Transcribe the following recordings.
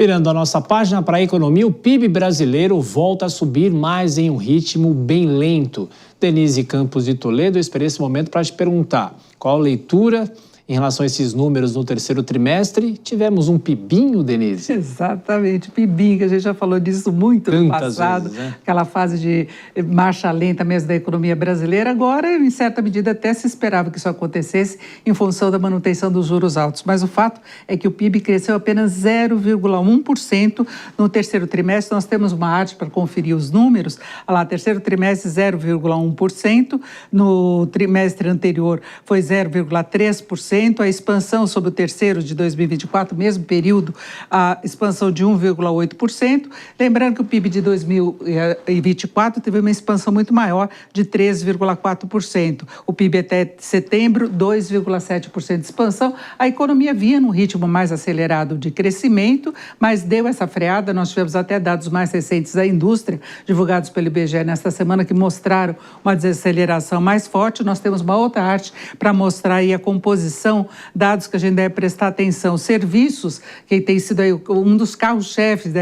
Virando a nossa página para a economia, o PIB brasileiro volta a subir, mas em um ritmo bem lento. Denise Campos de Toledo, eu esperei esse momento para te perguntar qual a leitura em relação a esses números no terceiro trimestre. Tivemos um PIBinho, Denise? Exatamente, PIBinho, que a gente já falou disso muito no passado, vezes, né? Aquela fase de marcha lenta mesmo da economia brasileira. Agora, em certa medida, até se esperava que isso acontecesse em função da manutenção dos juros altos. Mas o fato é que o PIB cresceu apenas 0,1% no terceiro trimestre. Nós temos uma arte para conferir os números. Olha lá, terceiro trimestre 0,1%, no trimestre anterior foi 0,3%, a expansão sobre o terceiro de 2024, mesmo período, a expansão de 1,8%. Lembrando que o PIB de 2024 teve uma expansão muito maior, de 3,4%. O PIB até setembro, 2,7% de expansão. A economia vinha num ritmo mais acelerado de crescimento, mas deu essa freada. Nós tivemos até dados mais recentes da indústria, divulgados pelo IBGE nesta semana, que mostraram uma desaceleração mais forte. Nós temos uma outra arte para mostrar aí a composição, dados que a gente deve prestar atenção. Serviços, que tem sido aí um dos carros-chefes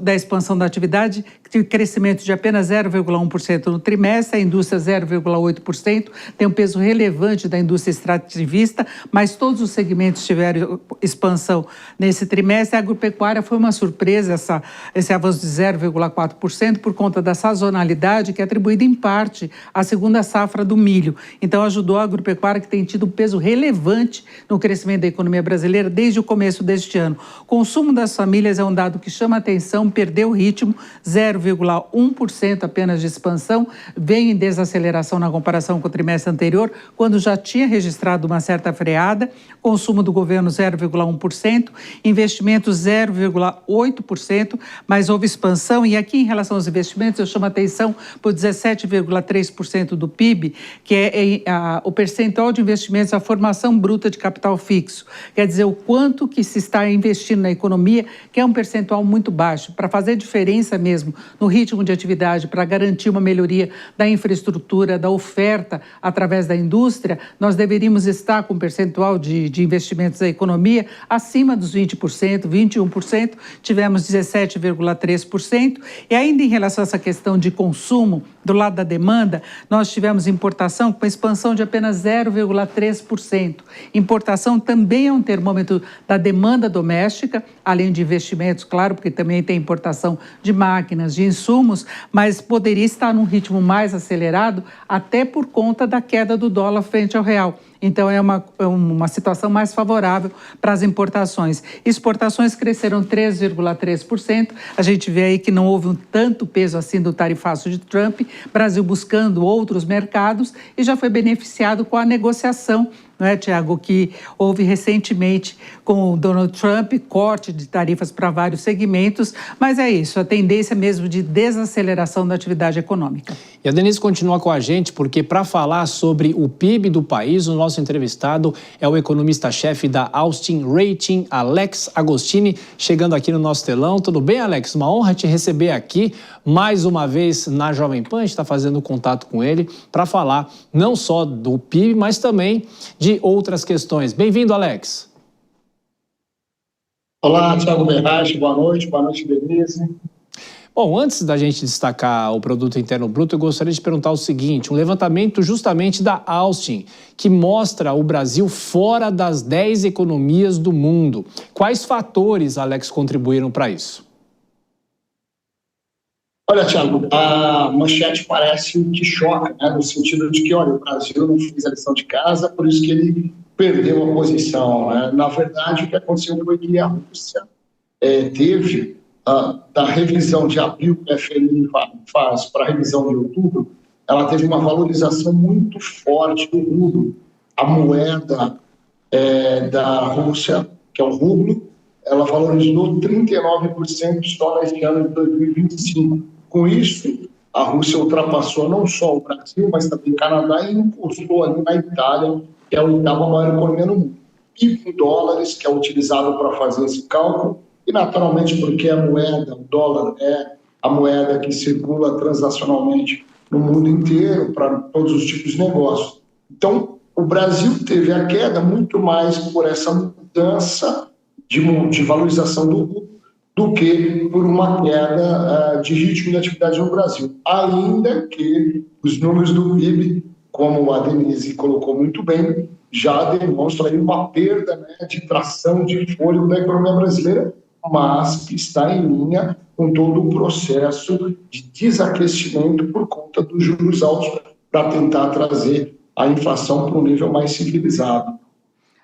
da expansão da atividade, de crescimento de apenas 0,1% no trimestre, a indústria 0,8%, tem um peso relevante da indústria extrativista, mas todos os segmentos tiveram expansão nesse trimestre. A agropecuária foi uma surpresa, esse avanço de 0,4%, por conta da sazonalidade, que é atribuída em parte à segunda safra do milho. Então, ajudou a agropecuária, que tem tido um peso relevante no crescimento da economia brasileira desde o começo deste ano. O consumo das famílias é um dado que chama atenção, perdeu o ritmo, 0,1% apenas de expansão, vem em desaceleração na comparação com o trimestre anterior, quando já tinha registrado uma certa freada. Consumo do governo 0,1%, investimentos 0,8%, mas houve expansão. E aqui, em relação aos investimentos, eu chamo a atenção por 17,3% do PIB, que é o percentual de investimentos, a formação bruta de capital fixo. Quer dizer, o quanto que se está investindo na economia, que é um percentual muito baixo. Para fazer diferença mesmo no ritmo de atividade, para garantir uma melhoria da infraestrutura, da oferta através da indústria, nós deveríamos estar com um percentual de investimentos da economia acima dos 20%, 21%, tivemos 17,3%. E ainda em relação a essa questão de consumo, do lado da demanda, nós tivemos importação com expansão de apenas 0,3%. Importação também é um termômetro da demanda doméstica, além de investimentos, claro, porque também tem importação de máquinas, de insumos, mas poderia estar num ritmo mais acelerado, até por conta da queda do dólar frente ao real. Então, é uma situação mais favorável para as importações. Exportações cresceram 3,3%. A gente vê aí que não houve tanto peso assim do tarifaço de Trump. Brasil buscando outros mercados e já foi beneficiado com a negociação, não é, Tiago, que houve recentemente com o Donald Trump, corte de tarifas para vários segmentos, mas é isso, a tendência mesmo de desaceleração da atividade econômica. E a Denise continua com a gente, porque para falar sobre o PIB do país, o nosso entrevistado é o economista-chefe da Austin Rating, Alex Agostini, chegando aqui no nosso telão. Tudo bem, Alex? Uma honra te receber aqui mais uma vez na Jovem Pan. A gente está fazendo contato com ele para falar não só do PIB, mas também de outras questões. Bem-vindo, Alex. Olá, Thiago Berrache, boa noite, Denise. Bom, antes da gente destacar o Produto Interno Bruto, eu gostaria de perguntar o seguinte, um levantamento justamente da Austin, que mostra o Brasil fora das 10 economias do mundo. Quais fatores, Alex, contribuíram para isso? Olha, Thiago, a manchete parece que choca, né? No sentido de que, olha, o Brasil não fez a lição de casa, por isso que ele perdeu a posição, né? Na verdade, o que aconteceu foi que a Rússia teve, da revisão de abril que a FMI faz para a revisão de outubro, ela teve uma valorização muito forte do rublo. A moeda da Rússia, que é o rublo, ela valorizou 39% dos dólares de ano de 2025. Com isso, a Rússia ultrapassou não só o Brasil, mas também o Canadá e encostou ali na Itália, que é a oitava maior economia no mundo. PIB em dólares, que é utilizado para fazer esse cálculo, e naturalmente porque a moeda, o dólar, é a moeda que circula transacionalmente no mundo inteiro para todos os tipos de negócios. Então, o Brasil teve a queda muito mais por essa mudança de valorização do rublo do que por uma queda de ritmo de atividade no Brasil. Ainda que os números do PIB, como a Denise colocou muito bem, já demonstram aí uma perda, né, de tração de fôlego da economia brasileira, mas que está em linha com todo o processo de desaquecimento por conta dos juros altos para tentar trazer a inflação para um nível mais civilizado.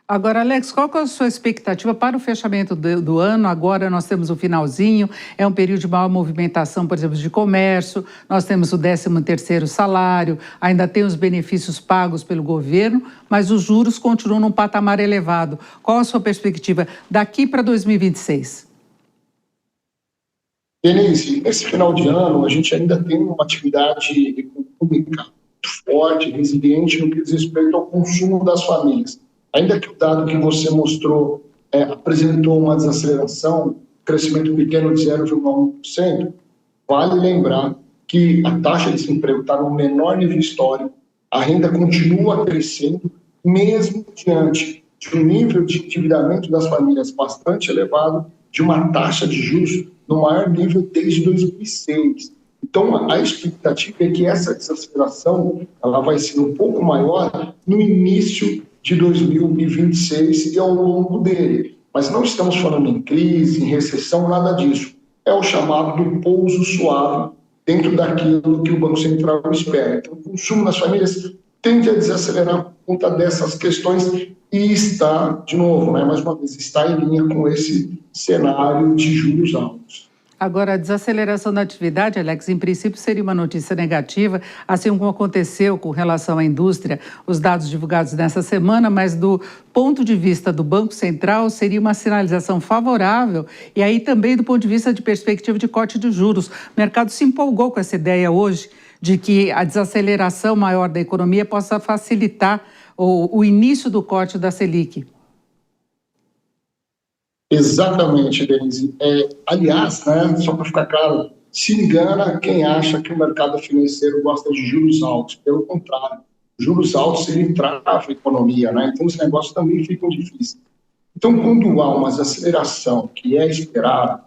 Agora, Alex, qual que é a sua expectativa para o fechamento do ano? Agora nós temos o finalzinho, é um período de maior movimentação, por exemplo, de comércio, nós temos o 13º salário, ainda tem os benefícios pagos pelo governo, mas os juros continuam num patamar elevado. Qual a sua perspectiva daqui para 2026? Denise, nesse final de ano, a gente ainda tem uma atividade econômica forte, resiliente no que diz respeito ao consumo das famílias. Ainda que o dado que você mostrou apresentou uma desaceleração, crescimento pequeno de 0,1%, vale lembrar que a taxa de desemprego está no menor nível histórico, a renda continua crescendo, mesmo diante de um nível de endividamento das famílias bastante elevado, de uma taxa de juros no maior nível desde 2006. Então, a expectativa é que essa desaceleração ela vai ser um pouco maior no início de 2026 e ao longo dele. Mas não estamos falando em crise, em recessão, nada disso. É o chamado do pouso suave dentro daquilo que o Banco Central espera. Então, o consumo das famílias tende a desacelerar por conta dessas questões e está, de novo, né, mais uma vez, está em linha com esse cenário de juros altos. Agora, a desaceleração da atividade, Alex, em princípio seria uma notícia negativa, assim como aconteceu com relação à indústria, os dados divulgados nessa semana, mas do ponto de vista do Banco Central seria uma sinalização favorável e aí também do ponto de vista de perspectiva de corte de juros. O mercado se empolgou com essa ideia hoje de que a desaceleração maior da economia possa facilitar o início do corte da Selic. Exatamente, Denise. Aliás, né, só para ficar claro, se engana quem acha que o mercado financeiro gosta de juros altos. Pelo contrário, juros altos ele trava a economia, né? Então os negócios também ficam difíceis. Então, quando há uma desaceleração que é esperada,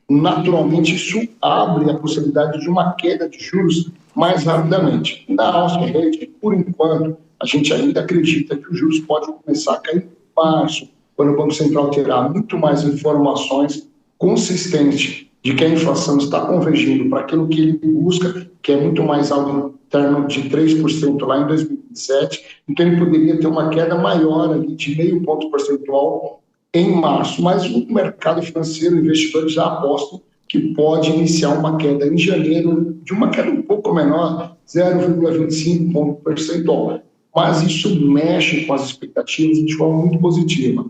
naturalmente isso abre a possibilidade de uma queda de juros mais rapidamente. Na Austrian Rating, por enquanto, a gente ainda acredita que os juros podem começar a cair em março, quando o Banco Central terá muito mais informações consistentes de que a inflação está convergindo para aquilo que ele busca, que é muito mais algo em torno de 3% lá em 2027, então ele poderia ter uma queda maior ali de 0,5 ponto percentual em março, mas o mercado financeiro, investidores já apostam que pode iniciar uma queda em janeiro, de uma queda um pouco menor, 0,25 ponto percentual, mas isso mexe com as expectativas de forma muito positiva.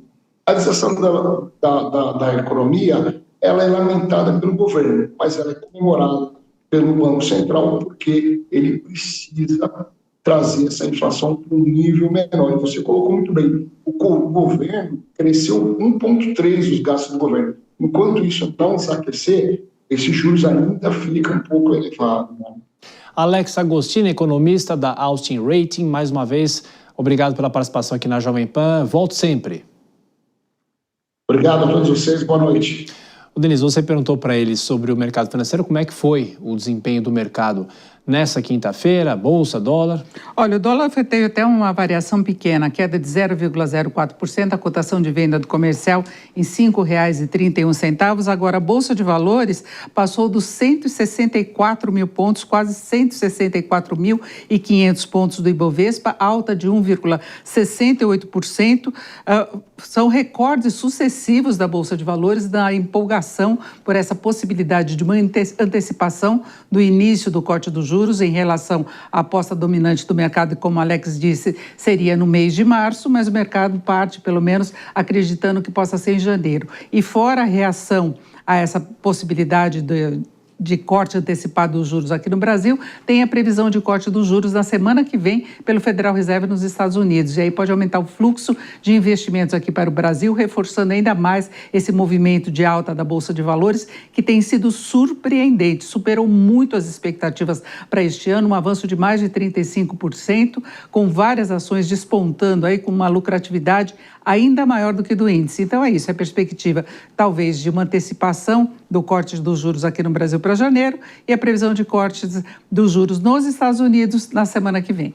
A desaceleração da economia, ela é lamentada pelo governo, mas ela é comemorada pelo Banco Central porque ele precisa trazer essa inflação para um nível menor. E você colocou muito bem, o governo cresceu 1,3% os gastos do governo. Enquanto isso não desaquecer, esses juros ainda ficam um pouco elevados. Né? Alex Agostini, economista da Austin Rating, mais uma vez, obrigado pela participação aqui na Jovem Pan. Volto sempre. Obrigado a todos vocês, boa noite. Denise, você perguntou para ele sobre o mercado financeiro, como é que foi o desempenho do mercado nessa quinta-feira, bolsa, dólar? Olha, o dólar teve até uma variação pequena, queda de 0,04%, a cotação de venda do comercial em R$ 5,31. Agora, a Bolsa de Valores passou dos 164 mil pontos, quase 164.500 pontos do Ibovespa, alta de 1,68%. São recordes sucessivos da Bolsa de Valores, da empolgação por essa possibilidade de uma antecipação do início do corte dos juros em relação à aposta dominante do mercado, e como o Alex disse, seria no mês de março, mas o mercado parte, pelo menos, acreditando que possa ser em janeiro. E fora a reação a essa possibilidade de corte antecipado dos juros aqui no Brasil, tem a previsão de corte dos juros na semana que vem pelo Federal Reserve nos Estados Unidos. E aí pode aumentar o fluxo de investimentos aqui para o Brasil, reforçando ainda mais esse movimento de alta da Bolsa de Valores, que tem sido surpreendente, superou muito as expectativas para este ano, um avanço de mais de 35%, com várias ações despontando aí com uma lucratividade ainda maior do que do índice. Então é isso, é a perspectiva talvez de uma antecipação do corte dos juros aqui no Brasil para janeiro e a previsão de cortes dos juros nos Estados Unidos na semana que vem.